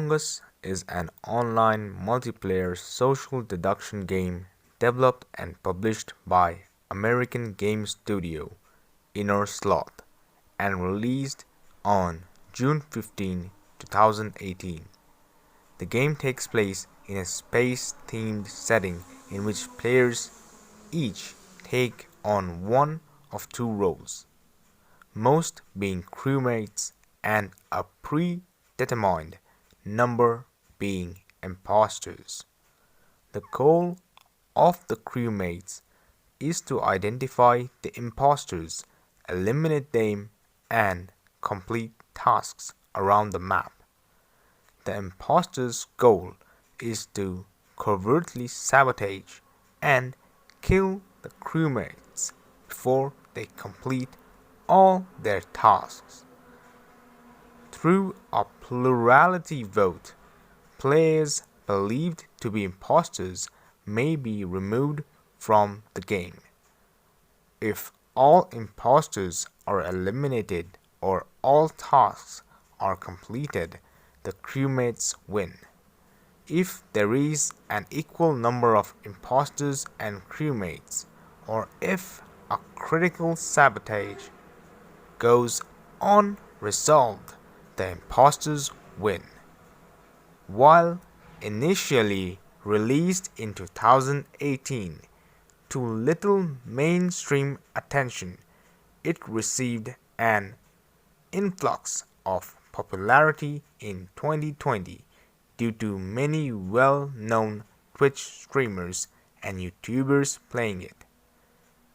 Among Us is an online multiplayer social deduction game developed and published by American game studio Inner Sloth and released on June 15, 2018. The game takes place in a space-themed setting in which players each take on one of two roles, most being crewmates and a predetermined number being imposters. The goal of the crewmates is to identify the imposters, eliminate them, and complete tasks around the map. The imposter's goal is to covertly sabotage and kill the crewmates before they complete all their tasks. Through a plurality vote, players believed to be imposters may be removed from the game. If all imposters are eliminated or all tasks are completed, the crewmates win. If there is an equal number of imposters and crewmates, or if a critical sabotage goes unresolved, the imposters win. While initially released in 2018 to little mainstream attention, it received an influx of popularity in 2020 due to many well-known Twitch streamers and YouTubers playing it.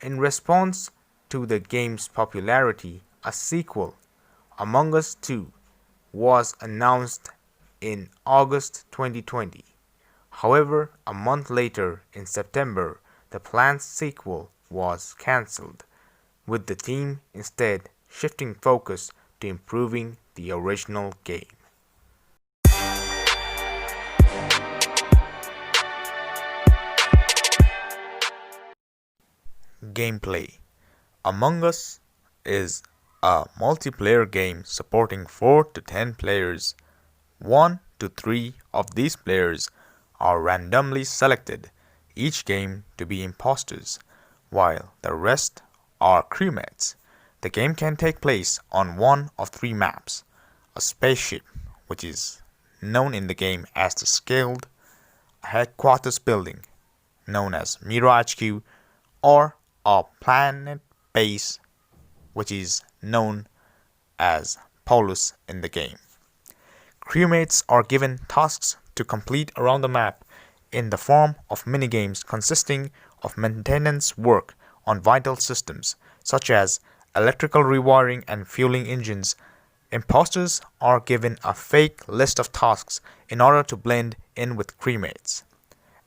In response to the game's popularity, a sequel, Among Us 2, was announced in August 2020. However, a month later, in September, the planned sequel was cancelled, with the team instead shifting focus to improving the original game. Gameplay. Among Us is a multiplayer game supporting 4 to 10 players. 1 to 3 of these players are randomly selected each game to be imposters, while the rest are crewmates. The game can take place on one of 3 maps: a spaceship, which is known in the game as the Skilled, a headquarters building, known as Mira HQ, or a planet base, which is known as Polus in the game. Crewmates are given tasks to complete around the map in the form of minigames consisting of maintenance work on vital systems such as electrical rewiring and fueling engines. Imposters are given a fake list of tasks in order to blend in with crewmates,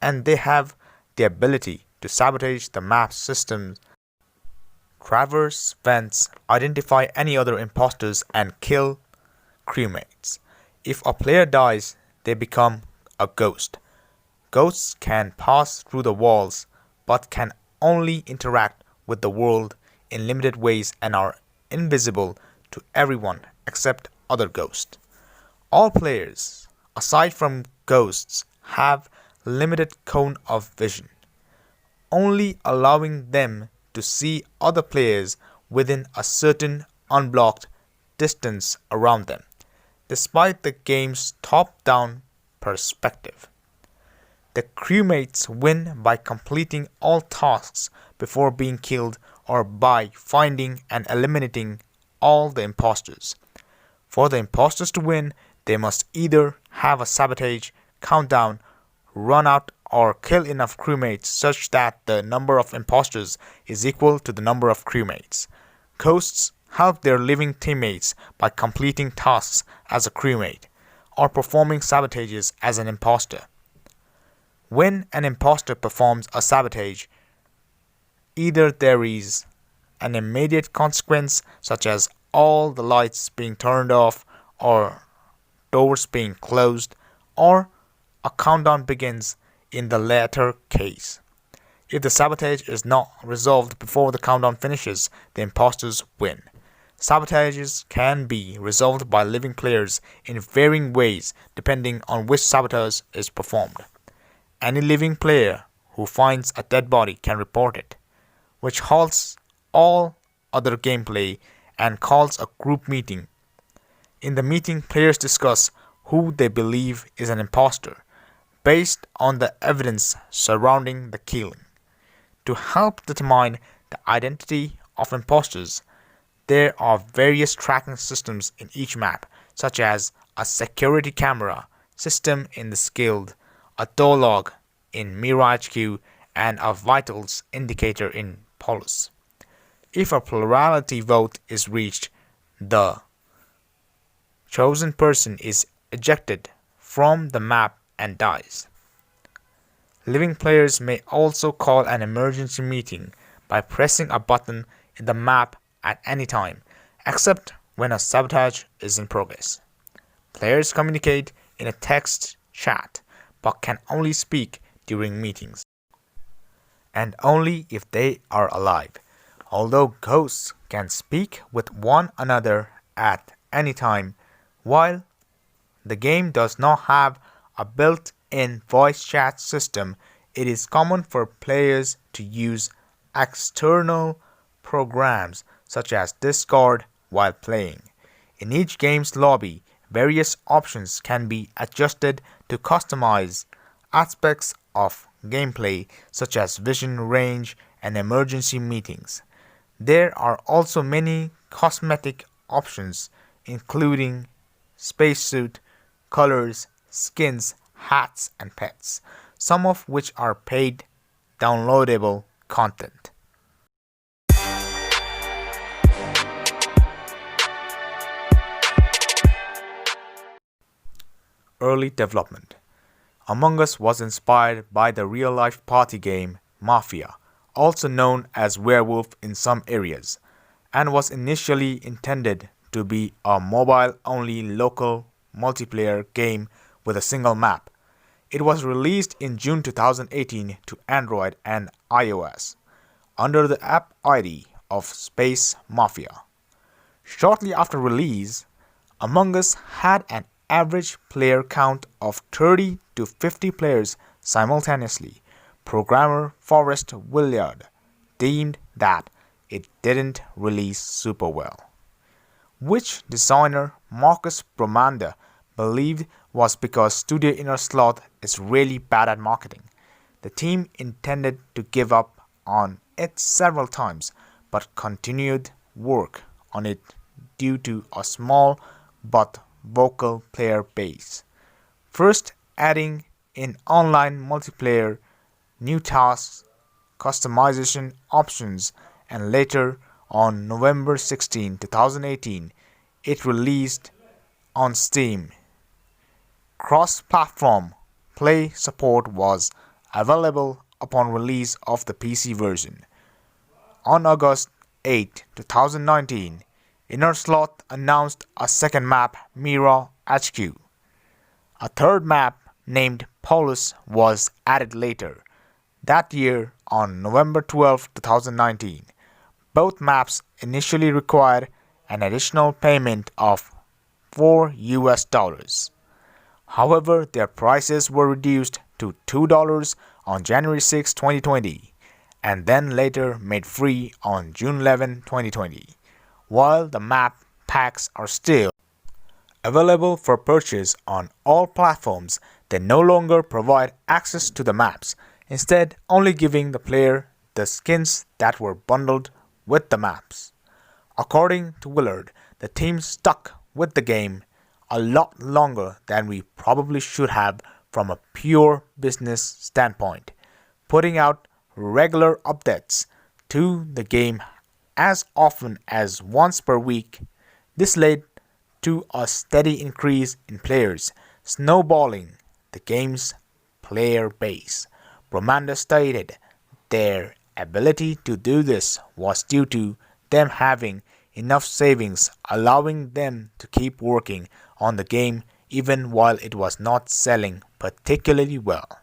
and they have the ability to sabotage the map systems, traverse vents, identify any other imposters, and kill crewmates. If a player dies, they become a ghost. Ghosts can pass through the walls, but can only interact with the world in limited ways and are invisible to everyone except other ghosts. All players, aside from ghosts, have limited cone of vision, only allowing them to see other players within a certain unblocked distance around them, despite the game's top-down perspective. The crewmates win by completing all tasks before being killed or by finding and eliminating all the imposters. For the imposters to win, they must either have a sabotage countdown run out or kill enough crewmates such that the number of imposters is equal to the number of crewmates. Ghosts help their living teammates by completing tasks as a crewmate or performing sabotages as an imposter. When an imposter performs a sabotage, either there is an immediate consequence such as all the lights being turned off or doors being closed, or a countdown begins in the latter case. If the sabotage is not resolved before the countdown finishes, the imposters win. Sabotages can be resolved by living players in varying ways depending on which sabotage is performed. Any living player who finds a dead body can report it, which halts all other gameplay and calls a group meeting. In the meeting, players discuss who they believe is an imposter based on the evidence surrounding the killing. To help determine the identity of imposters, there are various tracking systems in each map, such as a security camera system in the Skilled, a door log in Mira HQ, and a vitals indicator in Polus. If a plurality vote is reached, the chosen person is ejected from the map and dies. Living players may also call an emergency meeting by pressing a button in the map at any time, except when a sabotage is in progress. Players communicate in a text chat, but can only speak during meetings, and only if they are alive, although ghosts can speak with one another at any time. While the game does not have a built-in voice chat system, it is common for players to use external programs such as Discord while playing. In each game's lobby, various options can be adjusted to customize aspects of gameplay such as vision range and emergency meetings. There are also many cosmetic options including spacesuit, colors, skins, hats, and pets, some of which are paid downloadable content. Early development. Among Us was inspired by the real-life party game Mafia, also known as Werewolf in some areas, and was initially intended to be a mobile-only local multiplayer game with a single map. It was released in June 2018 to Android and iOS under the app ID of Space Mafia. Shortly after release, Among Us had an average player count of 30 to 50 players simultaneously. Programmer Forrest Willard deemed that it didn't release super well, which designer Marcus Bromanda believed was because Studio Innersloth is really bad at marketing. The team intended to give up on it several times, but continued work on it due to a small but vocal player base. First adding in online multiplayer, new tasks, customization options, and later on November 16, 2018, it released on Steam. Cross-platform play support was available upon release of the PC version. On August 8, 2019, Innersloth announced a second map, Mira HQ. A third map named Polus was added later that year on November 12, 2019. Both maps initially required an additional payment of $4. However, their prices were reduced to $2 on January 6, 2020, and then later made free on June 11, 2020. While the map packs are still available for purchase on all platforms, they no longer provide access to the maps, instead only giving the player the skins that were bundled with the maps. According to Willard, the team stuck with the game a lot longer than we probably should have from a pure business standpoint, putting out regular updates to the game as often as once per week. This led to a steady increase in players, snowballing the game's player base. Bromanda stated their ability to do this was due to them having enough savings, allowing them to keep working on the game even while it was not selling particularly well.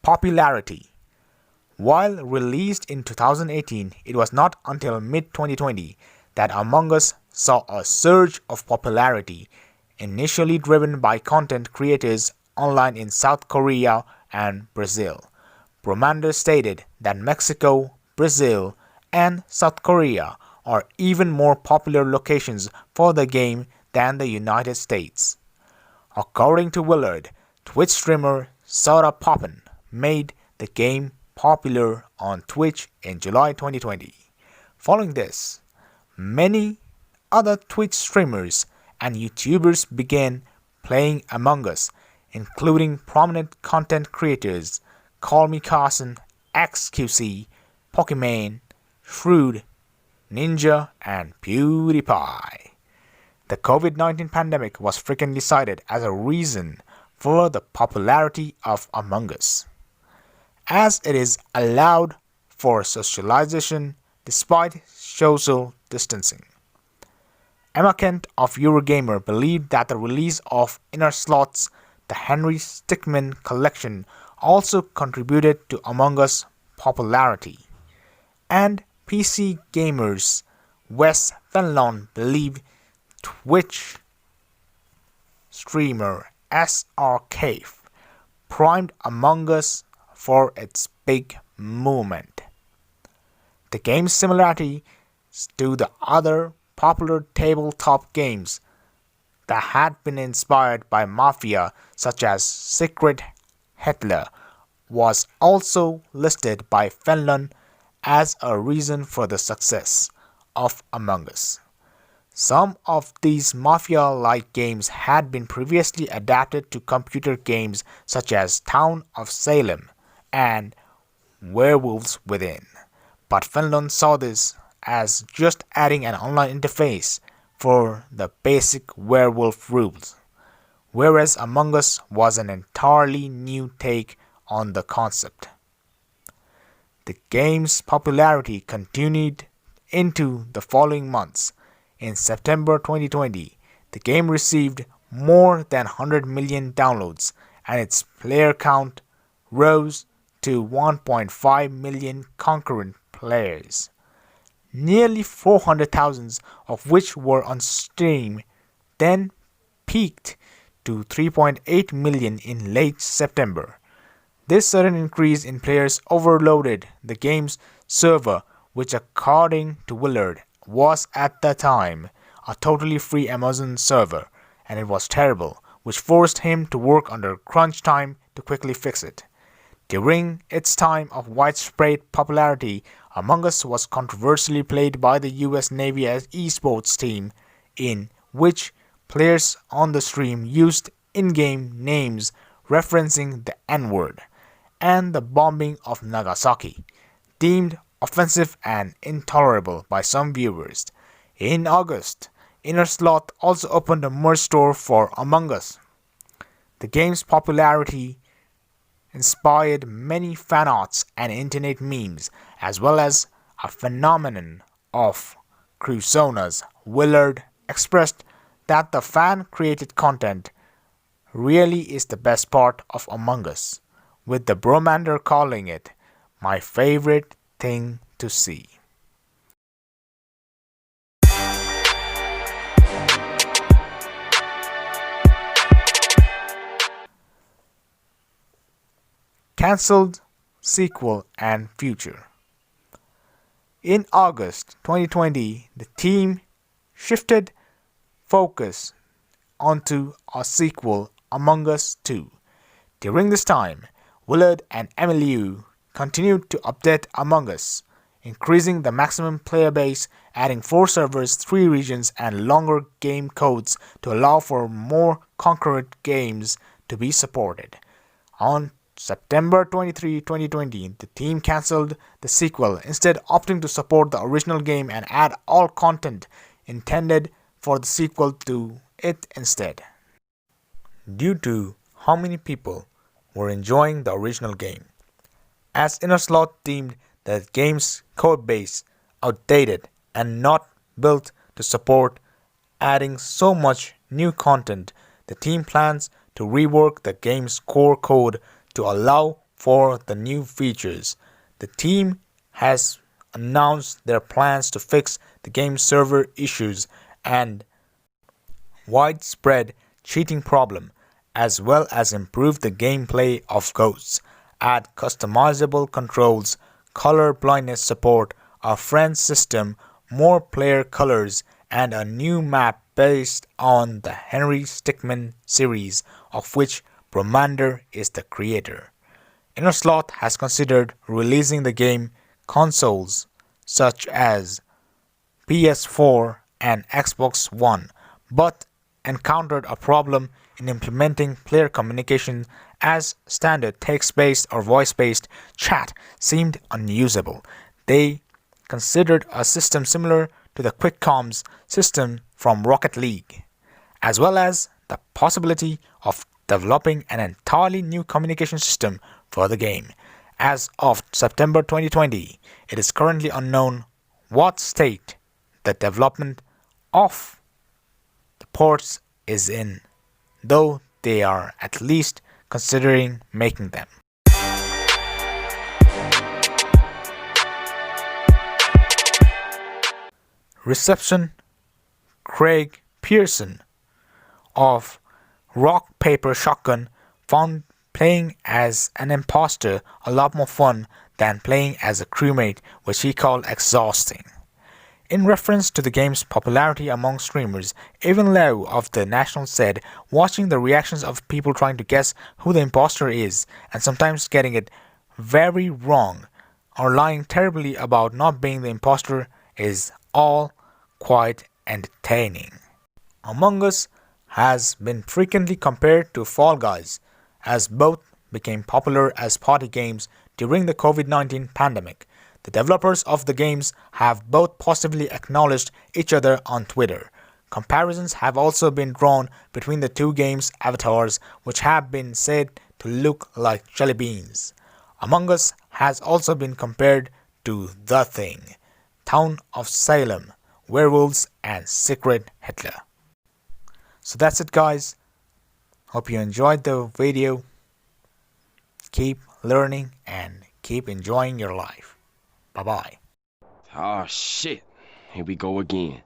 Popularity. While released in 2018, it was not until mid-2020 that Among Us saw a surge of popularity, initially driven by content creators online in South Korea and Brazil. Bromander stated that Mexico, Brazil, and South Korea are even more popular locations for the game than the United States. According to Willard, Twitch streamer Sodapoppin made the game popular on Twitch in July 2020. Following this, many other Twitch streamers and YouTubers began playing Among Us, including prominent content creators Call Me Carson, XQC, Pokimane, Shrewd, Ninja, and PewDiePie. The COVID-19 pandemic was frequently cited as a reason for the popularity of Among Us, as it is allowed for socialization despite social distancing. Emma Kent of Eurogamer believed that the release of Innersloth's The Henry Stickmin Collection also contributed to Among Us' popularity. And PC Gamer's Wes Fenlon believed Twitch streamer SR Cave primed Among Us for its big movement. The game's similarity to the other popular tabletop games that had been inspired by Mafia, such as Secret Hitler, was also listed by Fenlon as a reason for the success of Among Us. Some of these Mafia-like games had been previously adapted to computer games such as Town of Salem and Werewolves Within, but Fenlon saw this as just adding an online interface for the basic werewolf rules, whereas Among Us was an entirely new take on the concept. The game's popularity continued into the following months. In September 2020, the game received more than 100 million downloads, and its player count rose to 1.5 million concurrent players, nearly 400,000 of which were on Steam, then peaked to 3.8 million in late September. This sudden increase in players overloaded the game's server, which according to Willard was at the time a totally free Amazon server, and it was terrible, which forced him to work under crunch time to quickly fix it. During its time of widespread popularity, Among Us was controversially played by the US Navy esports team, in which players on the stream used in-game names referencing the N-word, and the bombing of Nagasaki, deemed offensive and intolerable by some viewers. In August, Innersloth also opened a merch store for Among Us. The game's popularity inspired many fan arts and internet memes, as well as a phenomenon of Cruzonas. Willard expressed that the fan-created content really is the best part of Among Us, with the Bromander calling it my favorite thing to see. Cancelled sequel and future. In August 2020, the team shifted focus onto a sequel, Among Us 2. During this time, Willard and Emilio continued to update Among Us, increasing the maximum player base, adding 4 servers, 3 regions, and longer game codes to allow for more concurrent games to be supported. On September 23, 2020, the team cancelled the sequel, instead opting to support the original game and add all content intended for the sequel to it instead. Due to how many people were enjoying the original game, as Innersloth deemed the game's codebase outdated and not built to support adding so much new content, the team plans to rework the game's core code to allow for the new features. The team has announced their plans to fix the game's server issues and widespread cheating problem, as well as improve the gameplay of Ghosts, add customizable controls, color blindness support, a friend system, more player colors, and a new map based on the Henry Stickmin series, of which Bromander is the creator. Innersloth has considered releasing the game consoles such as PS4 and Xbox One, but encountered a problem in implementing player communication as standard text-based or voice-based chat seemed unusable. They considered a system similar to the Quick Comms system from Rocket League, as well as the possibility of developing an entirely new communication system for the game. As of September 2020, it is currently unknown what state the development of the ports is in, though they are at least considering making them. Reception. Craig Pearson of Rock Paper Shotgun found playing as an imposter a lot more fun than playing as a crewmate, which he called exhausting. In reference to the game's popularity among streamers, Evan Lau of The National said, watching the reactions of people trying to guess who the imposter is and sometimes getting it very wrong or lying terribly about not being the imposter is all quite entertaining. Among Us has been frequently compared to Fall Guys, as both became popular as party games during the COVID-19 pandemic. The developers of the games have both positively acknowledged each other on Twitter. Comparisons have also been drawn between the two games' avatars, which have been said to look like jelly beans. Among Us has also been compared to The Thing, Town of Salem, Werewolves, and Secret Hitler. So that's it, guys. Hope you enjoyed the video. Keep learning and keep enjoying your life. Bye-bye. Oh shit, here we go again.